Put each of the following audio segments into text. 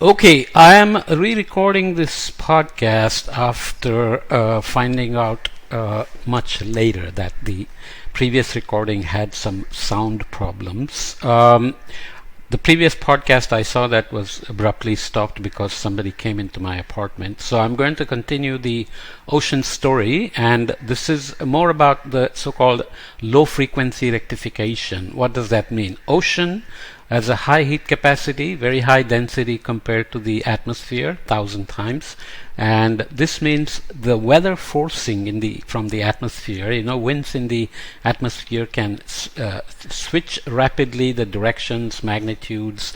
Okay, I am re-recording this podcast after finding out much later that the previous recording had some sound problems. The previous podcast I saw that was abruptly stopped because somebody came into my apartment. So I'm going to continue the ocean story, and this is more about the so-called low frequency rectification. What does that mean? Ocean has a high heat capacity, very high density compared to the atmosphere, 1,000 times, and this means the weather forcing from the atmosphere. Winds in the atmosphere can switch rapidly the directions, magnitudes,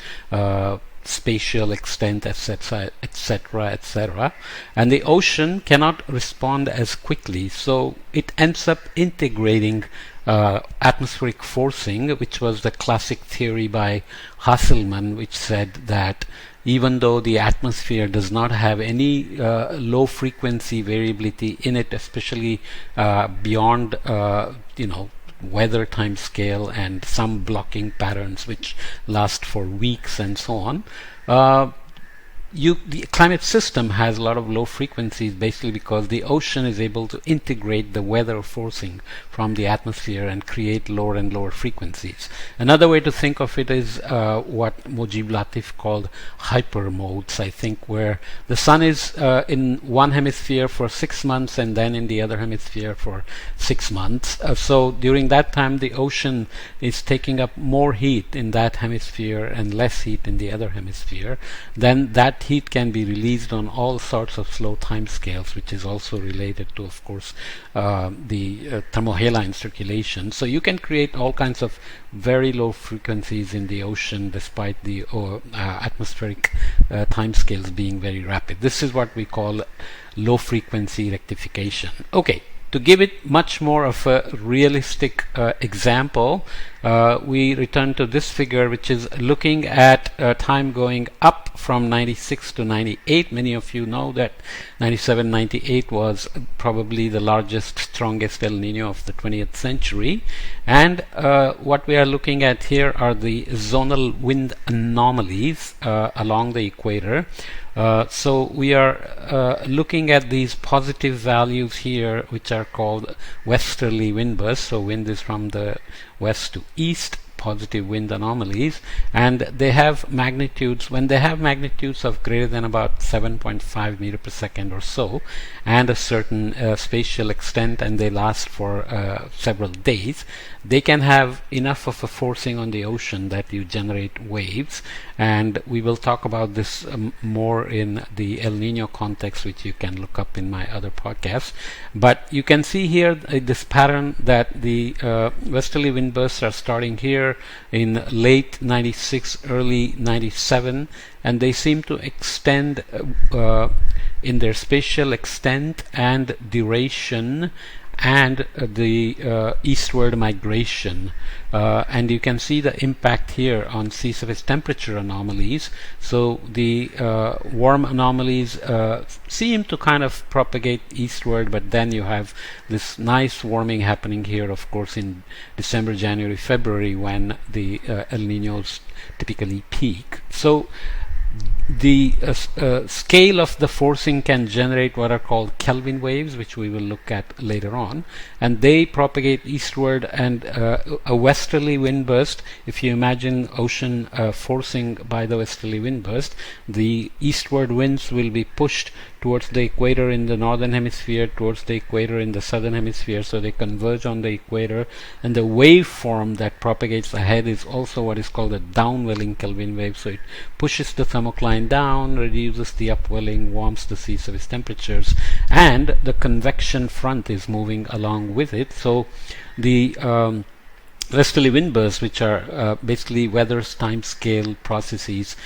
spatial extent, etc., etc., etc., and the ocean cannot respond as quickly, so it ends up integrating atmospheric forcing, which was the classic theory by Hasselmann, which said that even though the atmosphere does not have any low frequency variability in it, especially beyond weather time scale and some blocking patterns which last for weeks and so on, the climate system has a lot of low frequencies, basically because the ocean is able to integrate the weather forcing from the atmosphere and create lower and lower frequencies. Another way to think of it is what Mujib Latif called hypermodes, I think, where the sun is in one hemisphere for 6 months and then in the other hemisphere for 6 months. So during that time the ocean is taking up more heat in that hemisphere and less heat in the other hemisphere. Then that heat can be released on all sorts of slow time scales, which is also related to, of course, the thermohaline circulation. So you can create all kinds of very low frequencies in the ocean despite the atmospheric time scales being very rapid. This is what we call low frequency rectification. Okay. To give it much more of a realistic example, we return to this figure, which is looking at time going up from 96 to 98. Many of you know that 97, 98 was probably the largest, strongest El Nino of the 20th century. And what we are looking at here are the zonal wind anomalies along the equator. So we are looking at these positive values here, which are called westerly wind bursts. So wind is from the west to east, positive wind anomalies, and they have magnitudes. When they have magnitudes of greater than about 7.5 meter per second or so, and a certain spatial extent, and they last for several days, they can have enough of a forcing on the ocean that you generate waves. And we will talk about this more in the El Nino context, which you can look up in my other podcasts. But you can see here this pattern that the westerly wind bursts are starting here in late 96, early 97, and they seem to extend in their spatial extent and duration and the eastward migration, and you can see the impact here on sea surface temperature anomalies. So the warm anomalies seem to kind of propagate eastward, but then you have this nice warming happening here, of course, in December, January, February, when the El Niños typically peak. So the scale of the forcing can generate what are called Kelvin waves, which we will look at later on, and they propagate eastward. And a westerly wind burst, if you imagine ocean forcing by the westerly wind burst, the eastward winds will be pushed towards the equator in the northern hemisphere, towards the equator in the southern hemisphere, so they converge on the equator, and the waveform that propagates ahead is also what is called a downwelling Kelvin wave. So it pushes the thermocline down, reduces the upwelling, warms the sea surface temperatures, and the convection front is moving along with it. So the westerly wind bursts, which are basically weather's time scale processes,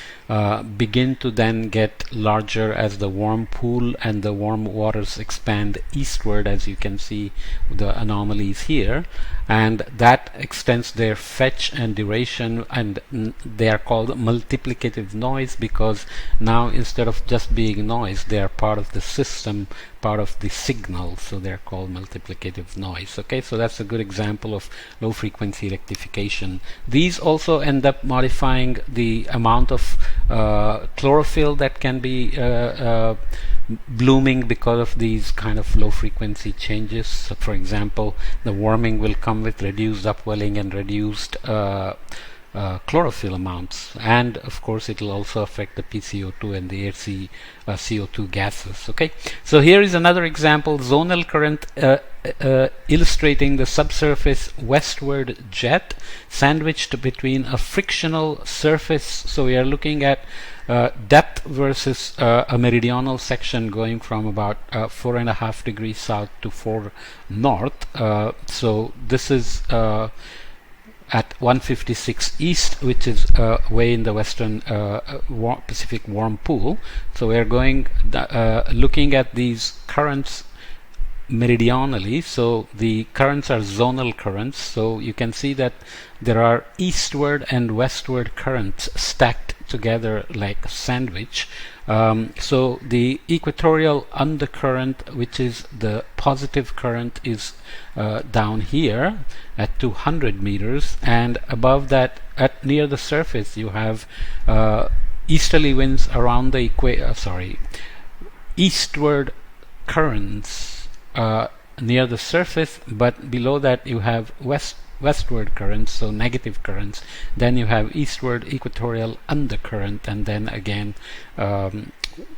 begin to then get larger as the warm pool and the warm waters expand eastward, as you can see the anomalies here, and that extends their fetch and duration, and they are called multiplicative noise because now instead of just being noise, they are part of the system, part of the signal, so they're called multiplicative noise. Okay, so that's a good example of low frequency frequency rectification. These also end up modifying the amount of chlorophyll that can be blooming because of these kind of low frequency changes. So for example, the warming will come with reduced upwelling and reduced chlorophyll amounts, and of course it will also affect the PCO2 and the CO2 gases. Okay, so here is another example, zonal current illustrating the subsurface westward jet sandwiched between a frictional surface. So we are looking at depth versus a meridional section going from about 4.5 degrees south to 4 north. So this is at 156 east, which is way in the western Pacific warm pool. So we are going looking at these currents meridionally. So the currents are zonal currents. So you can see that there are eastward and westward currents stacked together like a sandwich. So the equatorial undercurrent, which is the positive current, is down here at 200 meters, and above that, at near the surface, you have easterly winds around the eastward currents near the surface, but below that you have westward currents, so negative currents. Then you have eastward equatorial undercurrent, and then again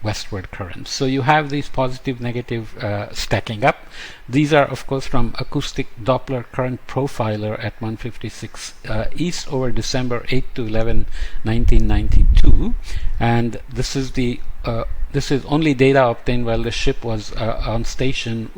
westward currents. So you have these positive negative stacking up. These are of course from acoustic Doppler current profiler at 156 east over December 8 to 11 1992, and this is the this is only data obtained while the ship was on station,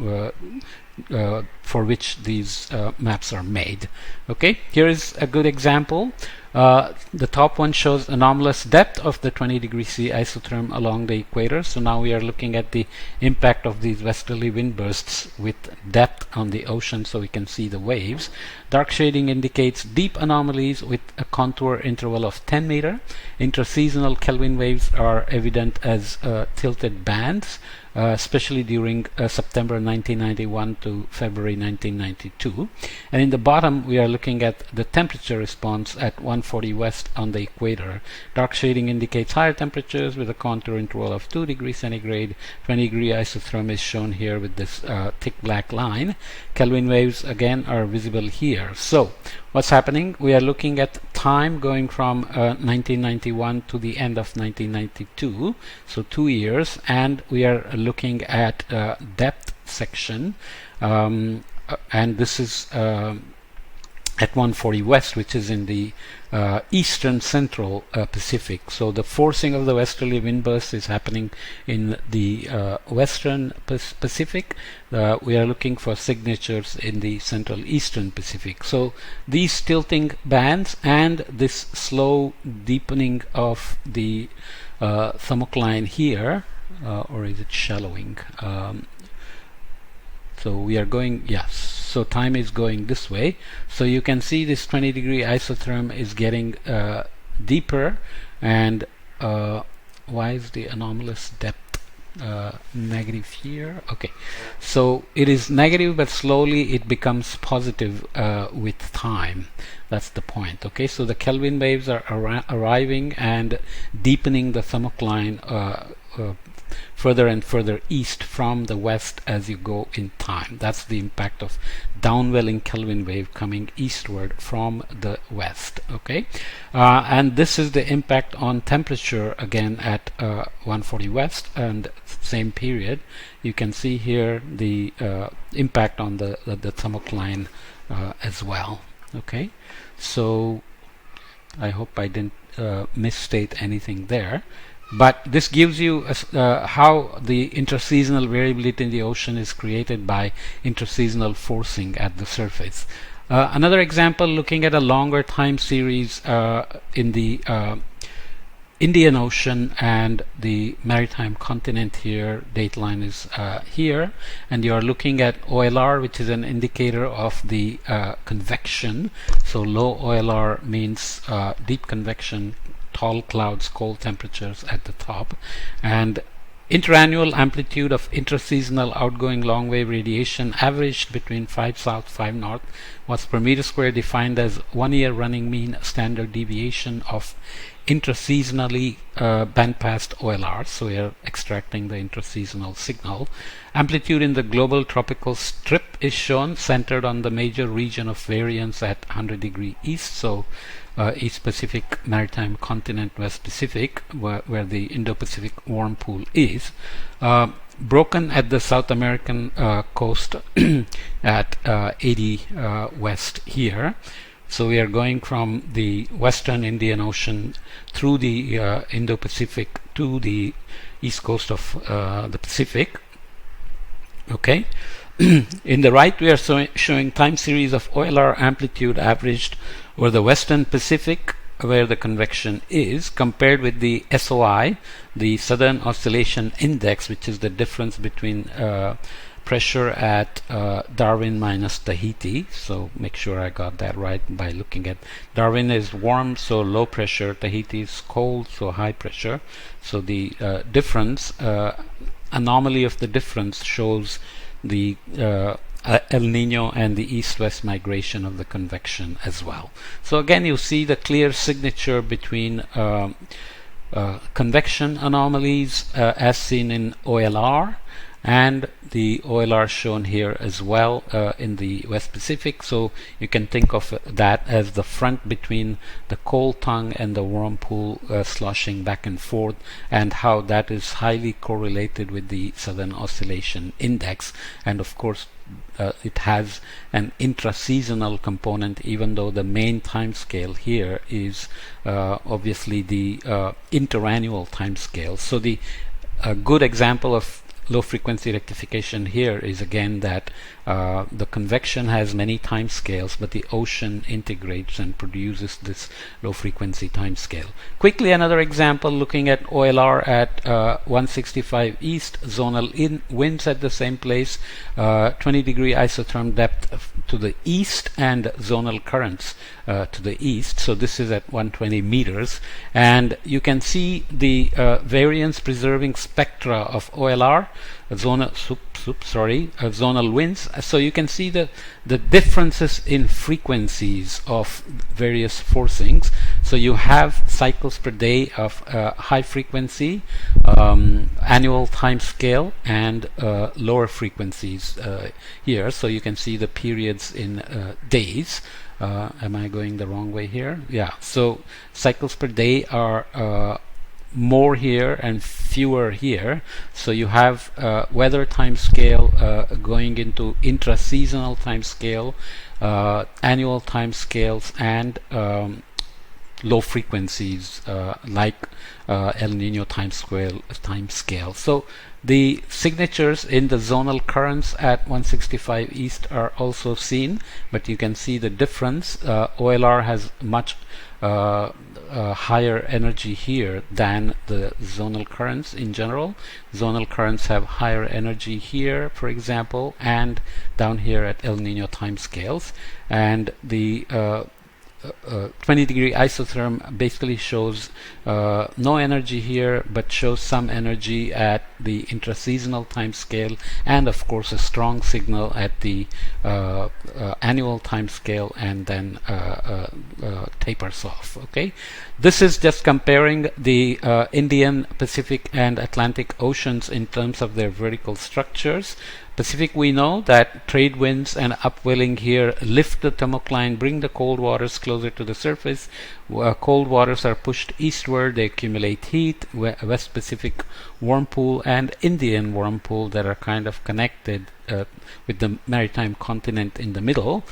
for which these maps are made. Okay, here is a good example. The top one shows anomalous depth of the 20 degree C isotherm along the equator. So now we are looking at the impact of these westerly wind bursts with depth on the ocean, so we can see the waves. Dark shading indicates deep anomalies with a contour interval of 10 meter. Interseasonal Kelvin waves are evident as tilted bands, especially during September 1991 to February 1992. And in the bottom we are looking at the temperature response at 140 west on the equator. Dark shading indicates higher temperatures with a contour interval of 2 degrees centigrade. 20 degree isotherm is shown here with this thick black line. Kelvin waves again are visible here. So what's happening? We are looking at time going from 1991 to the end of 1992, so 2 years, and we are looking at depth section, and this is at 140 west, which is in the eastern central Pacific. So the forcing of the westerly wind burst is happening in the western Pacific. We are looking for signatures in the central eastern Pacific. So these tilting bands and this slow deepening of the thermocline here, or is it shallowing? So we are going, yes, so time is going this way. So you can see this 20 degree isotherm is getting deeper, and why is the anomalous depth negative here? Okay, so it is negative, but slowly it becomes positive with time. That's the point. Okay, so the Kelvin waves are arriving and deepening the thermocline further and further east from the west as you go in time. That's the impact of downwelling Kelvin wave coming eastward from the west. Okay, and this is the impact on temperature again at 140 west, and same period. You can see here the impact on the thermocline as well. Okay, so I hope I didn't misstate anything there. But this gives you how the interseasonal variability in the ocean is created by interseasonal forcing at the surface. Another example, looking at a longer time series in the Indian Ocean and the maritime continent here. Dateline is here, and you are looking at OLR, which is an indicator of the convection. So low OLR means deep convection, tall clouds, cold temperatures at the top, and Interannual amplitude of intraseasonal outgoing long-wave radiation averaged between 5 south, 5 north was per meter square, defined as 1 year running mean standard deviation of intraseasonally bandpassed OLR. So we are extracting the intraseasonal signal. Amplitude in the global tropical strip is shown, centered on the major region of variance at 100 degree east. So East Pacific Maritime Continent, West Pacific, where the Indo-Pacific warm pool is. Broken at the South American coast at 80 west here. So we are going from the Western Indian Ocean through the Indo-Pacific to the east coast of the Pacific. Okay. In the right, we are showing time series of OLR amplitude averaged over the Western Pacific, where the convection is, compared with the SOI, the Southern Oscillation Index, which is the difference between pressure at Darwin minus Tahiti. So make sure I got that right by looking at Darwin is warm, so low pressure. Tahiti is cold, so high pressure. So the difference, anomaly of the difference, shows the El Nino and the east-west migration of the convection as well. So again, you see the clear signature between convection anomalies as seen in OLR and the OLR shown here as well in the West Pacific. So you can think of that as the front between the cold tongue and the warm pool sloshing back and forth, and how that is highly correlated with the Southern Oscillation Index. And of course it has an intraseasonal component, even though the main time scale here is obviously the interannual time scale. So the good example of low frequency rectification here is again that the convection has many time scales, but the ocean integrates and produces this low frequency time scale. Quickly, another example looking at OLR at 165 east, zonal winds at the same place, 20 degree isotherm depth to the east, and zonal currents to the east. So this is at 120 meters, and you can see the variance preserving spectra of OLR, zonal winds. So you can see the differences in frequencies of various forcings. So you have cycles per day of high frequency, annual time scale, and lower frequencies here. So you can see the periods in days. Am I going the wrong way here? Yeah. So cycles per day are more here and fewer here. So you have weather time scale going into intraseasonal time scale, annual time scales, and low frequencies like El Nino time scale. So the signatures in the zonal currents at 165 east are also seen, but you can see the difference. OLR has much higher energy here than the zonal currents in general. Zonal currents have higher energy here, for example, and down here at El Nino time scales. And the 20 degree isotherm basically shows no energy here, but shows some energy at the intraseasonal time scale, and of course a strong signal at the annual time scale, and then tapers off. Okay, this is just comparing the Indian, Pacific, and Atlantic Oceans in terms of their vertical structures. Pacific, we know that trade winds and upwelling here lift the thermocline, bring the cold waters closer to the surface. Cold waters are pushed eastward, they accumulate heat. West Pacific warm pool and Indian warm pool that are kind of connected with the maritime continent in the middle.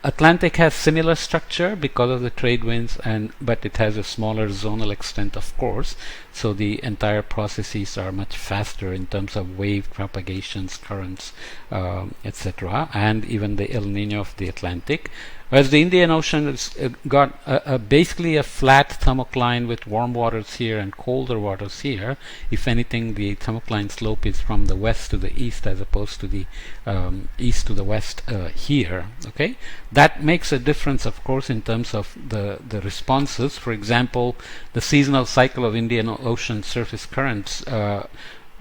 Atlantic has similar structure because of the trade winds, but it has a smaller zonal extent, of course. So the entire processes are much faster in terms of wave propagations, currents, etc., and even the El Nino of the Atlantic. Whereas the Indian Ocean has got basically a flat thermocline with warm waters here and colder waters here. If anything, the thermocline slope is from the west to the east as opposed to the east to the west here. Okay, that makes a difference, of course, in terms of the responses. For example, the seasonal cycle of Indian Ocean surface currents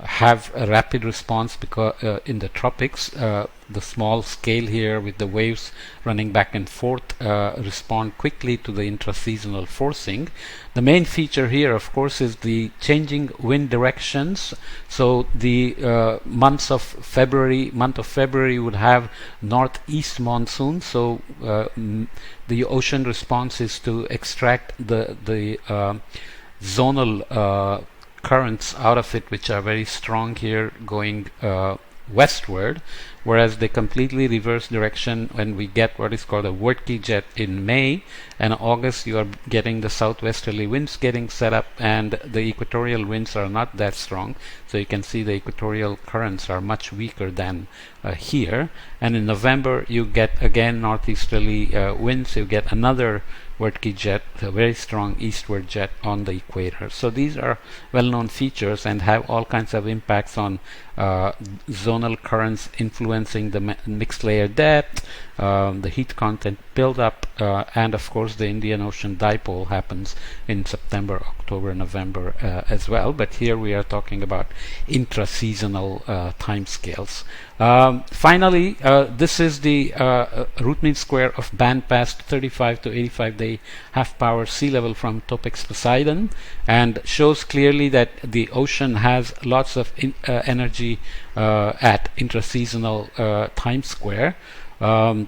have a rapid response because in the tropics, the small scale here with the waves running back and forth respond quickly to the intraseasonal forcing. The main feature here, of course, is the changing wind directions. So the month of February would have northeast monsoon. So the ocean response is to extract the zonal currents out of it, which are very strong here going westward, whereas they completely reverse direction when we get what is called a vortice jet in May, and August you are getting the southwesterly winds getting set up, and the equatorial winds are not that strong. So you can see the equatorial currents are much weaker than here, and in November you get again northeasterly winds. You get another vortice jet, a very strong eastward jet on the equator. So these are well-known features and have all kinds of impacts on zonal currents influencing the mixed layer depth, the heat content buildup, and of course the Indian Ocean dipole happens in September, October, November as well. But here we are talking about intra-seasonal time scales. Finally, this is the root mean square of bandpass 35 to 85 day half-power sea level from Topex Poseidon, and shows clearly that the ocean has lots of energy at intraseasonal time square. The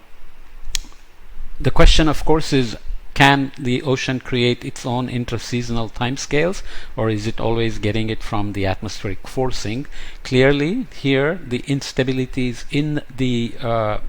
question, of course, is, can the ocean create its own intraseasonal timescales, or is it always getting it from the atmospheric forcing? Clearly, here the instabilities in the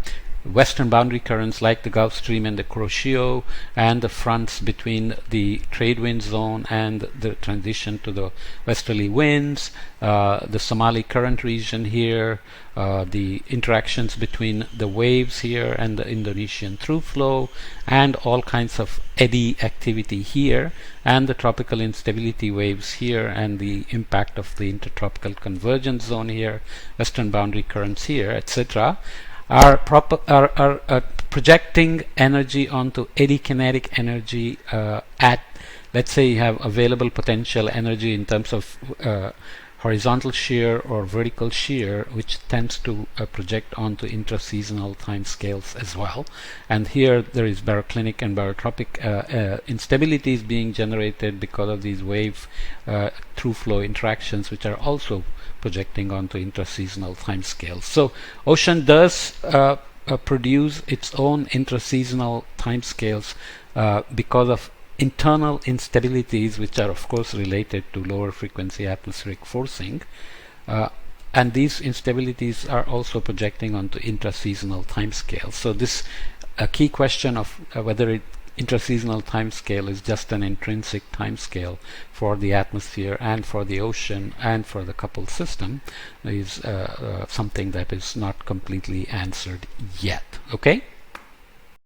western boundary currents like the Gulf Stream and the Kuroshio, and the fronts between the trade wind zone and the transition to the westerly winds, the Somali current region here, the interactions between the waves here and the Indonesian through flow, and all kinds of eddy activity here, and the tropical instability waves here, and the impact of the intertropical convergence zone here, western boundary currents here, etc. are projecting energy onto eddy kinetic energy at, let's say you have available potential energy in terms of horizontal shear or vertical shear, which tends to project onto intraseasonal time scales as well. And here there is baroclinic and barotropic instabilities being generated because of these wave through flow interactions, which are also projecting onto intraseasonal time scales. So ocean does produce its own intraseasonal time scales because of internal instabilities, which are of course related to lower frequency atmospheric forcing, and these instabilities are also projecting onto intraseasonal time scales. So this a key question of whether intraseasonal time scale is just an intrinsic time scale for the atmosphere and for the ocean and for the coupled system is something that is not completely answered yet. Okay.